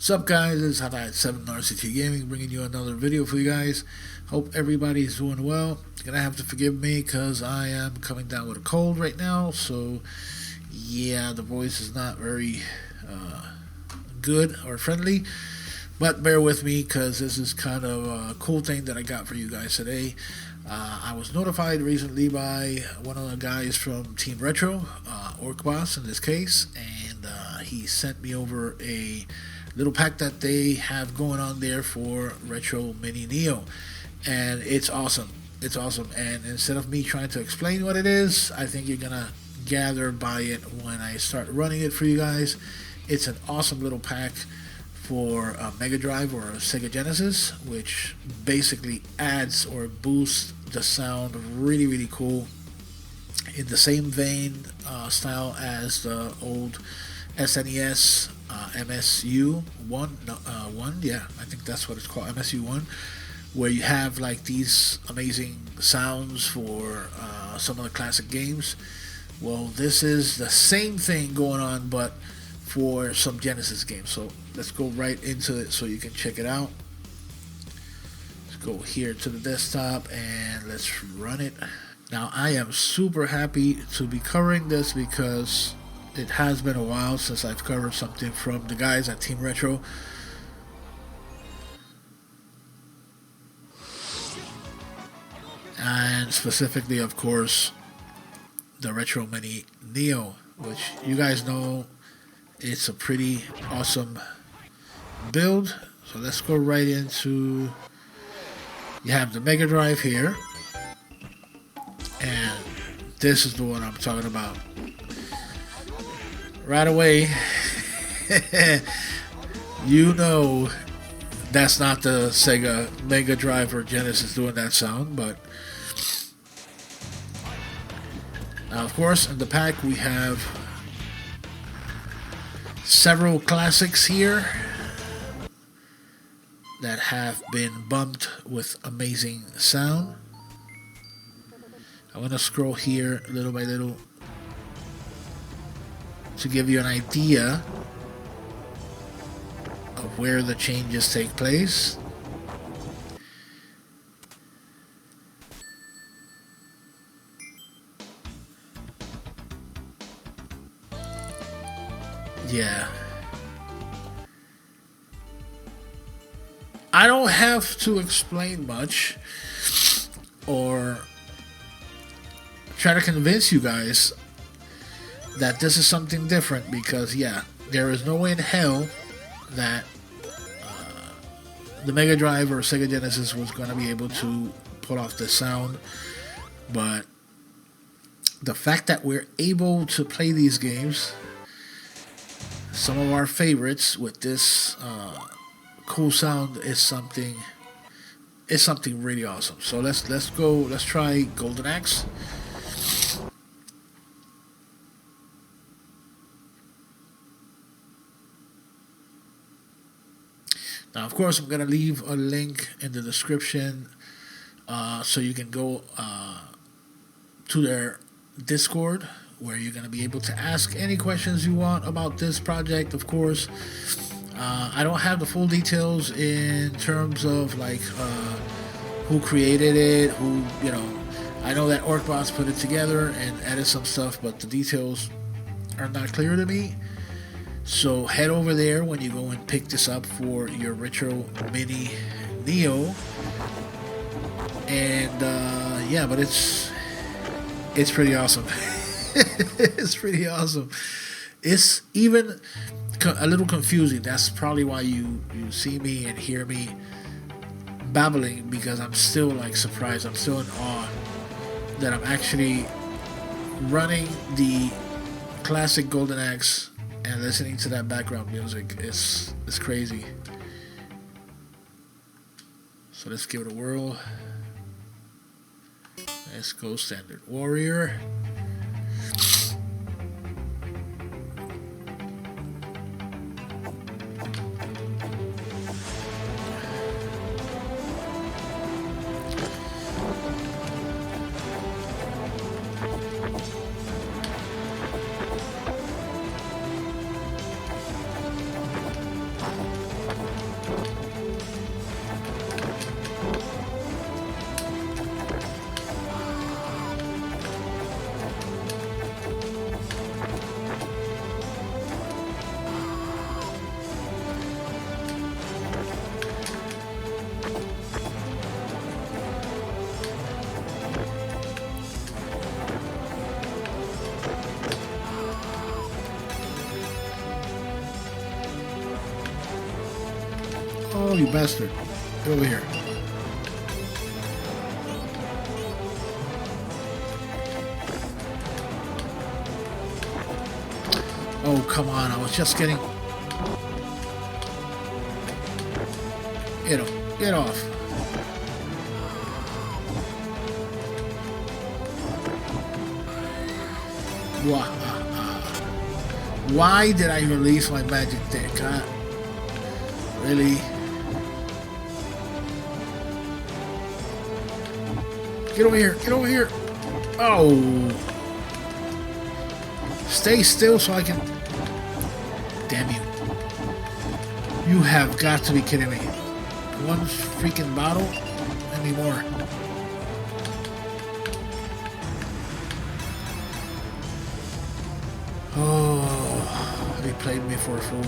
Sup guys, it's Hot 7 RCT Gaming bringing you another video for you guys. Hope everybody's doing well. You're gonna have to forgive me because I am coming down with a cold right now, so yeah, the voice is not very good or friendly, but bear with me because this is kind of a cool thing that I got for you guys today. I was notified recently by one of the guys from Team Retro, Orkboss in this case, and he sent me over a little pack that they have going on there for Retro Mini Neo, and it's awesome. It's awesome, and instead of me trying to explain what it is, I think you're gonna gather by it when I start running it for you guys. It's an awesome little pack for a Mega Drive or a Sega Genesis, which basically adds or boosts the sound really cool in the same vein style as the old SNES MSU1 one, yeah, I think that's what it's called, MSU1, where you have like these amazing sounds for some of the classic games. Well, this is the same thing going on, but for some Genesis games. So let's go right into it so you can check it out. Let's go here to the desktop and let's run it. Now I am super happy to be covering this because it has been a while since I've covered something from the guys at Team Retro. And specifically, of course, the Retro Mini Neo, which you guys know it's a pretty awesome build. So let's go right into, you have the Mega Drive here, and this is the one I'm talking about. Right away, you know that's not the Sega Mega Drive or Genesis doing that sound, but now of course in the pack we have several classics here that have been bumped with amazing sound. I'm gonna scroll here little by little to give you an idea of where the changes take place. Yeah. I don't have to explain much or try to convince you guys that this is something different, because yeah, there is no way in hell that the Mega Drive or Sega Genesis was going to be able to pull off this sound. But the fact that we're able to play these games, some of our favorites, with this cool sound is something really awesome. So let's try Golden Axe. Now, of course, I'm going to leave a link in the description so you can go to their Discord, where you're going to be able to ask any questions you want about this project. Of course, I don't have the full details in terms of like who created it, who, you know, I know that Orkboss put it together and added some stuff, but the details are not clear to me. So head over there when you go and pick this up for your Retro Mini Neo, and yeah, but it's pretty awesome. It's pretty awesome. It's even a little confusing. That's probably why you see me and hear me babbling, because I'm still like surprised. I'm still in awe that I'm actually running the classic Golden Axe and listening to that background music. It's crazy. So let's give it a whirl. Let's go Standard Warrior. Oh, you bastard. Get over here. Oh, come on. I was just getting... Get off. Why did I release my magic deck? Huh? Really? Get over here. Get over here. Oh. Stay still so I can... Damn you. You have got to be kidding me. One freaking bottle anymore. Oh, they played me for a fool.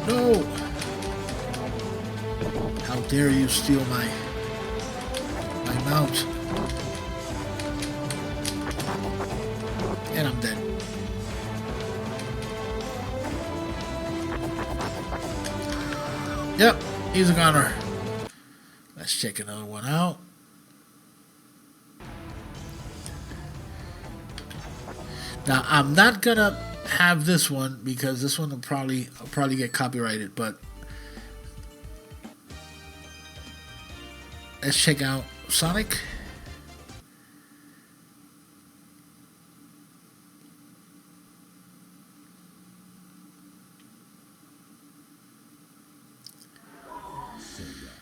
No! How dare you steal my mount? And I'm dead. Yep, he's a goner. Let's check another one out. Now I'm not gonna have this one because this one will probably get copyrighted, but let's check out Sonic.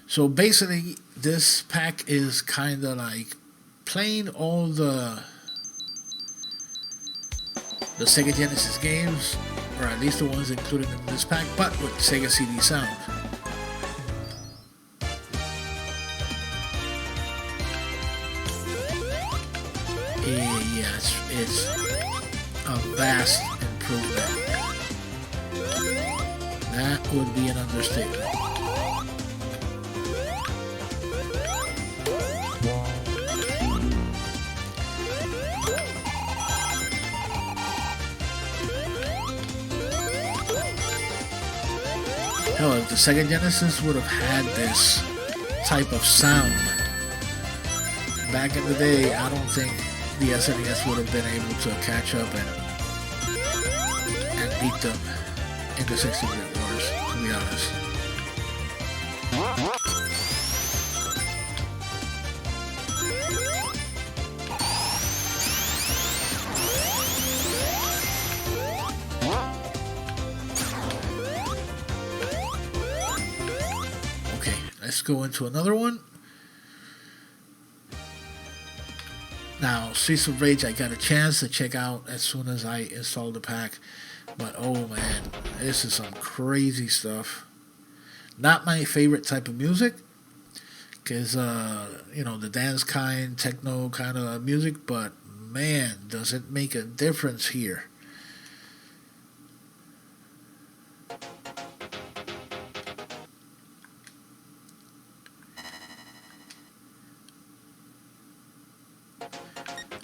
So basically this pack is kind of like playing all the Sega Genesis games, or at least the ones included in this pack, but with Sega CD sound. Yeah, it's a vast improvement. That would be an understatement. Hell, if the Sega Genesis would have had this type of sound back in the day, I don't think the SNES would have been able to catch up and beat them in the 16-bit wars, to be honest. Okay, let's go into another one. Now, Streets of Rage, I got a chance to check out as soon as I installed the pack. But, oh man, this is some crazy stuff. Not my favorite type of music. Because, you know, the dance kind, techno kind of music. But, man, does it make a difference here.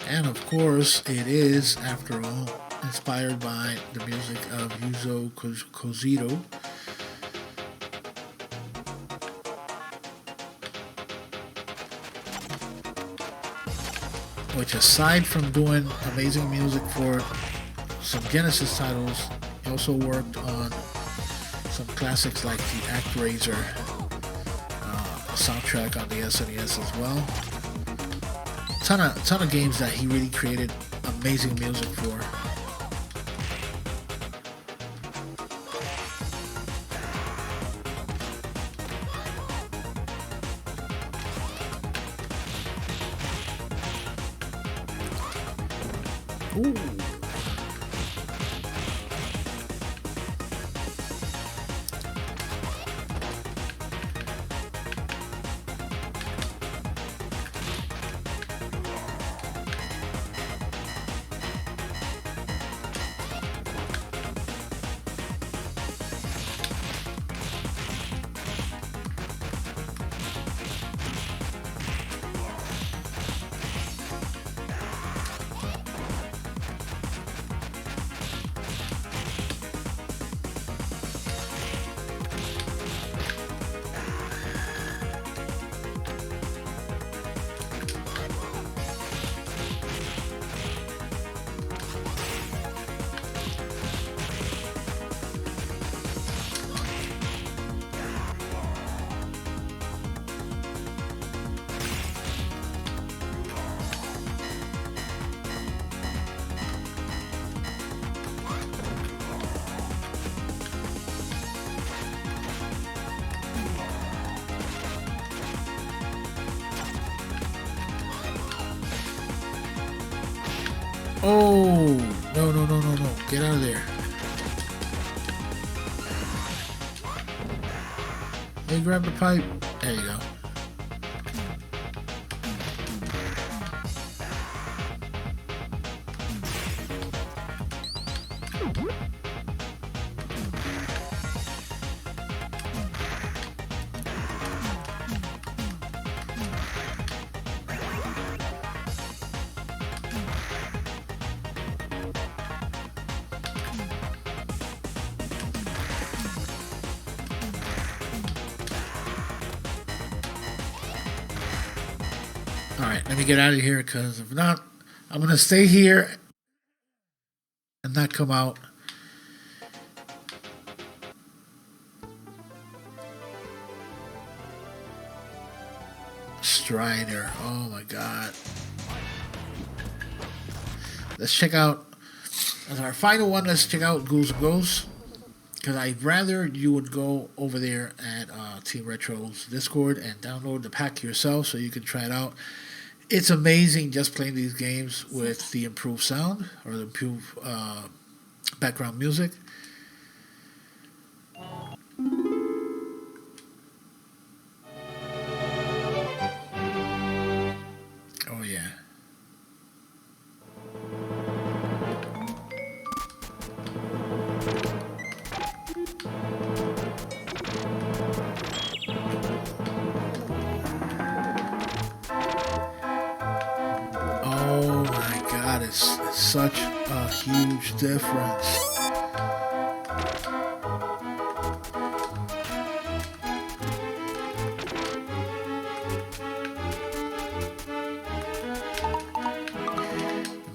And of course, it is, after all, inspired by the music of Yuzo Koshiro. Which, aside from doing amazing music for some Genesis titles, he also worked on some classics like the ActRaiser soundtrack on the SNES as well. Ton of games that he really created amazing music for. Ooh. Oh, no, no, no, no, no. Get out of there. Hey, grab the pipe. There you go. Alright, let me get out of here, because if not, I'm going to stay here and not come out. Strider, oh my god. Let's check out, as our final one, let's check out Ghouls and Ghosts. Because I'd rather you would go over there at Team Retro's Discord and download the pack yourself so you can try it out. It's amazing just playing these games with the improved sound or the improved background music. Oh yeah. Oh my god, it's such a huge difference.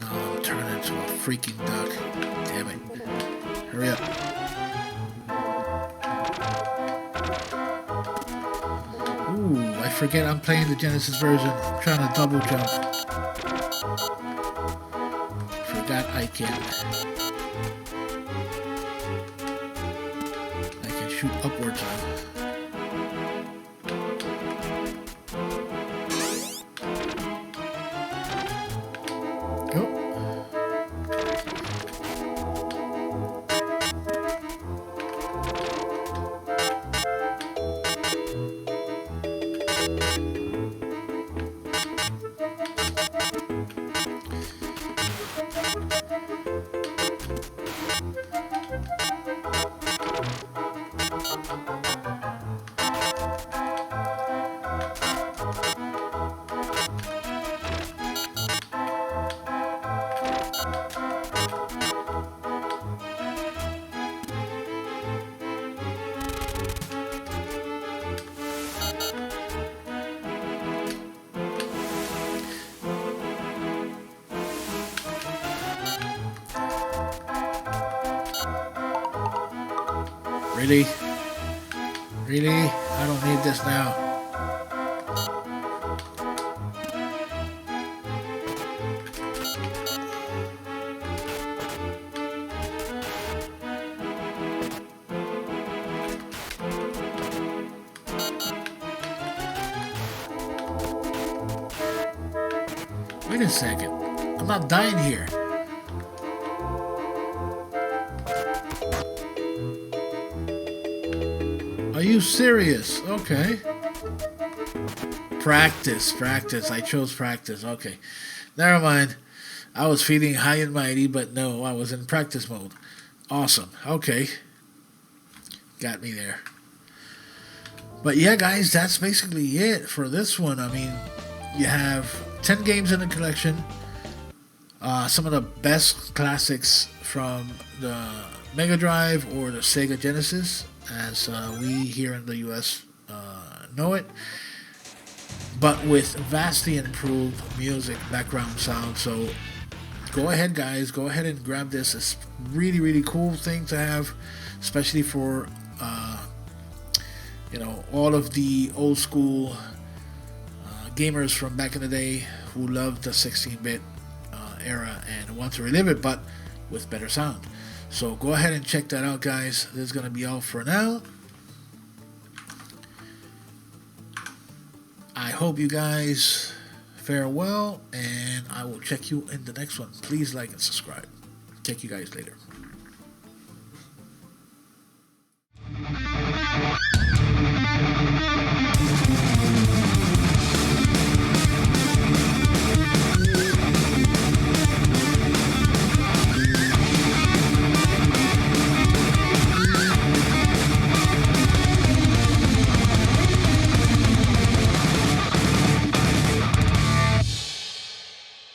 No, I'm turning into a freaking duck. Damn it. Hurry up. Ooh, I forget I'm playing the Genesis version. I'm trying to double jump. Forgot I can shoot upwards now. Go. Really? Really? I don't need this now. Wait a second. I'm not dying here. Are you serious? Okay. Practice. I chose practice. Okay. Never mind. I was feeling high and mighty, but no, I was in practice mode. Awesome. Okay. Got me there. But yeah, guys, that's basically it for this one. I mean, you have 10 games in the collection. Some of the best classics from the Mega Drive or the Sega Genesis, as we here in the US know it, but with vastly improved music, background sound. So go ahead, guys, go ahead and grab this. It's really, really cool thing to have, especially for you know, all of the old school gamers from back in the day who loved the 16-bit era and want to relive it, but with better sound. So go ahead and check that out, guys. This is going to be all for now. I hope you guys farewell, and I will check you in the next one. Please like and subscribe. Check you guys later.